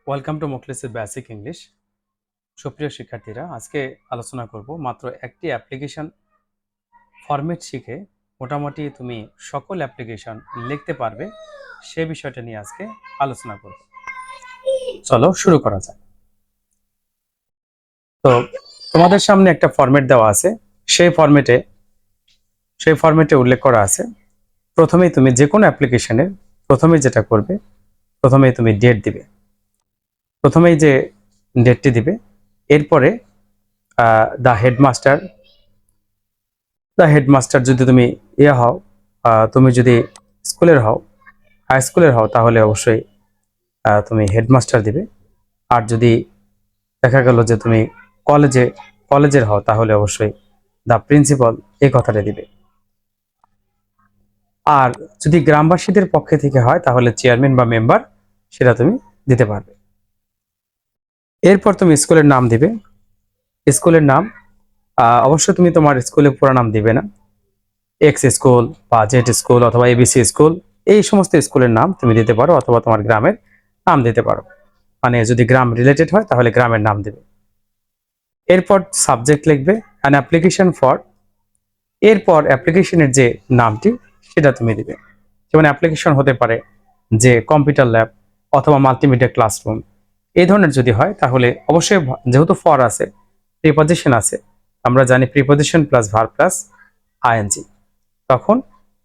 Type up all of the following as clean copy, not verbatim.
Welcome to মোকলেসের basic English. সুপ্রিয় শিক্ষার্থীরা, আজকে আলোচনা করব মাত্র একটি অ্যাপ্লিকেশন ফরম্যাট শিখে মোটামুটি তুমি সকল অ্যাপ্লিকেশন লিখতে পারবে সে বিষয়টা নিয়ে আজকে আলোচনা করব। চলো শুরু করা যাক। তো তোমাদের সামনে একটা ফরম্যাট দেওয়া আছে, সেই ফরম্যাটে উল্লেখ করা আছে প্রথমেই তুমি যে কোনো অ্যাপ্লিকেশনের প্রথমে যেটা করবে, প্রথমেই তুমি ডেট দিবে, প্রথমেই যে ডেটটি দিবে, এরপরে দ্য হেডমাস্টার যদি তুমি হও, তুমি যদি স্কুলের হও, হাই স্কুলের হও, তাহলে অবশ্যই তুমি হেডমাস্টার দিবে। আর যদি দেখা গেল যে তুমি কলেজের হও, তাহলে অবশ্যই দ্য প্রিন্সিপাল এই কথাটা দিবে। আর যদি গ্রামবাসীদের পক্ষে থেকে হয় তাহলে চেয়ারম্যান বা মেম্বার সেটা তুমি দিতে পারবে। এরপর তুমি স্কুলের নাম দিবে। স্কুলের নাম অবশ্যই তুমি তোমার স্কুলের পুরো নাম দিবে না। এক্স স্কুল বা জেড স্কুল অথবা এবিসি স্কুল, এই সমস্ত স্কুলের নাম তুমি দিতে পারো, অথবা তোমার গ্রামের নাম দিতে পারো। মানে যদি গ্রাম রিলেটেড হয় তাহলে গ্রামের নাম দেবে। এরপর সাবজেক্ট লিখবে অ্যান অ্যাপ্লিকেশন ফর, এরপর অ্যাপ্লিকেশনের যে নামটি সেটা তুমি দিবে। যেমন অ্যাপ্লিকেশন হতে পারে যে কম্পিউটার ল্যাব অথবা মাল্টিমিডিয়া ক্লাসরুম, এই ধরনের যদি হয় তাহলে অবশ্যই, যেহেতু ফর আছে, প্রিপজিশন আছে, আমরা জানি preposition plus verb plus ING, তখন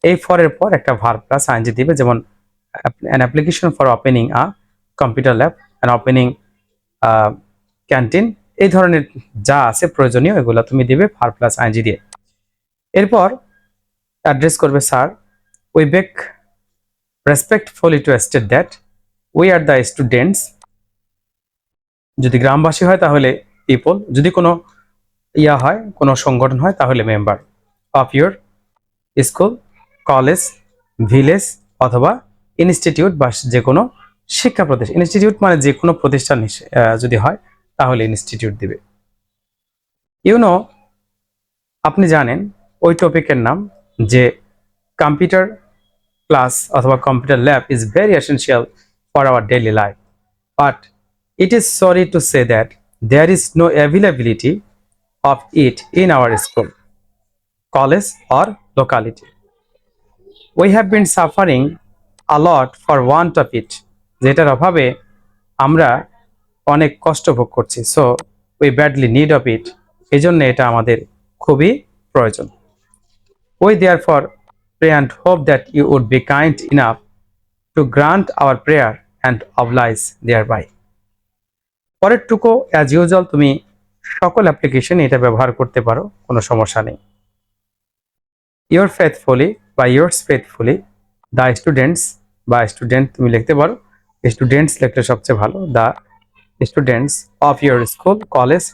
এই ফরের পর একটা ভার্ব প্লাস আইএনজি দিবে। যেমন an application for opening a computer lab and opening canteen, এই ধরনের যা আছে প্রয়োজনীয় এগুলো তুমি দিবে ভার্ব প্লাস আইএনজি দিয়ে। এরপর অ্যাড্রেস করবে sir, we beg respectfully to state that we are the students, যদি গ্রামবাসী হয় তাহলে পিপল, যদি কোনো হয় কোনো সংগঠন হয় তাহলে member of your school, college, village অথবা ইনস্টিটিউট বা যে কোনো শিক্ষা প্রতিষ্ঠান। ইনস্টিটিউট মানে যে কোনো প্রতিষ্ঠান যদি হয় তাহলে ইনস্টিটিউট দিবে। ইউনো, আপনি জানেন ওই টপিকের নাম, যে কম্পিউটার ক্লাস অথবা computer lab is very essential for our daily life, but it is sorry to say that there is no availability of it in our school, college or locality. We have been suffering a lot for want of it, যেটার অভাবে আমরা অনেক কষ্ট ভোগ করছি। So we badly need of it, এই জন্য এটা আমাদের খুবই প্রয়োজন। We therefore pray and hope that you would be kind enough to grant our prayer and oblige thereby. পরেরটুকু অ্যাজ ইউজুয়াল তুমি সকল অ্যাপ্লিকেশন এটা ব্যবহার করতে পারো, কোনো সমস্যা নেই। ইয়োর ফেথফুলি বা ইয়োর্স ফেথফুলি দ্য স্টুডেন্টস, বা স্টুডেন্ট তুমি লিখতে পারো, স্টুডেন্টস লিখলে সবচেয়ে ভালো। The students of your school, college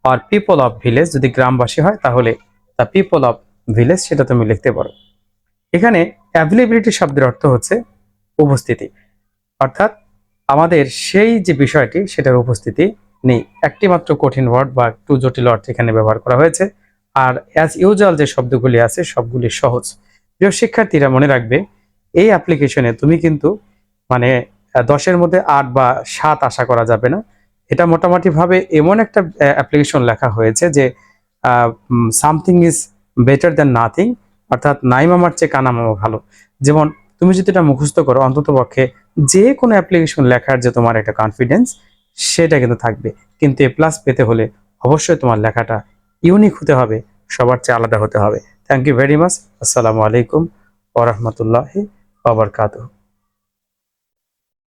আর পিপল অফ ভিলেজ, যদি গ্রামবাসী হয় তাহলে দ্য পিপল অফ ভিলেজ সেটা তুমি লিখতে পারো। এখানে অ্যাভেলেবিলিটি শব্দের অর্থ হচ্ছে উপস্থিতি, অর্থাৎ আমাদের সেই যে বিষয়টি সেটার উপস্থিতি নেই। একটি মাত্র কঠিন ওয়ার্ড বা একটু জটিল অর্থ এখানে ব্যবহার করা হয়েছে। আর অ্যাজ ইউজুয়াল যে শব্দগুলি আছে সবগুলি সহজ। প্রিয় শিক্ষার্থীরা, মনে রাখবে এই অ্যাপ্লিকেশনে তুমি কিন্তু মানে 10-এর মধ্যে 8 বা 7 আশা করা যাবে না। এটা মোটামুটি ভাবে এমন একটা অ্যাপ্লিকেশন লেখা হয়েছে যে something is better than nothing, অর্থাৎ নাই মামার চেয়ে কানা মামা ভালো। যেমন তুমি যদি এটা মুখস্থ করো, অন্তত পক্ষে যে কোনো অ্যাপ্লিকেশন লেখার যে তোমার একটা কনফিডেন্স সেটা কিন্তু থাকবে। কিন্তু এ প্লাস পেতে হলে অবশ্যই তোমার লেখাটা ইউনিক হতে হবে, সবার চেয়ে আলাদা হতে হবে। Thank you very much. আসসালামু আলাইকুম ওয়া রাহমাতুল্লাহি ওয়া বারাকাতুহু।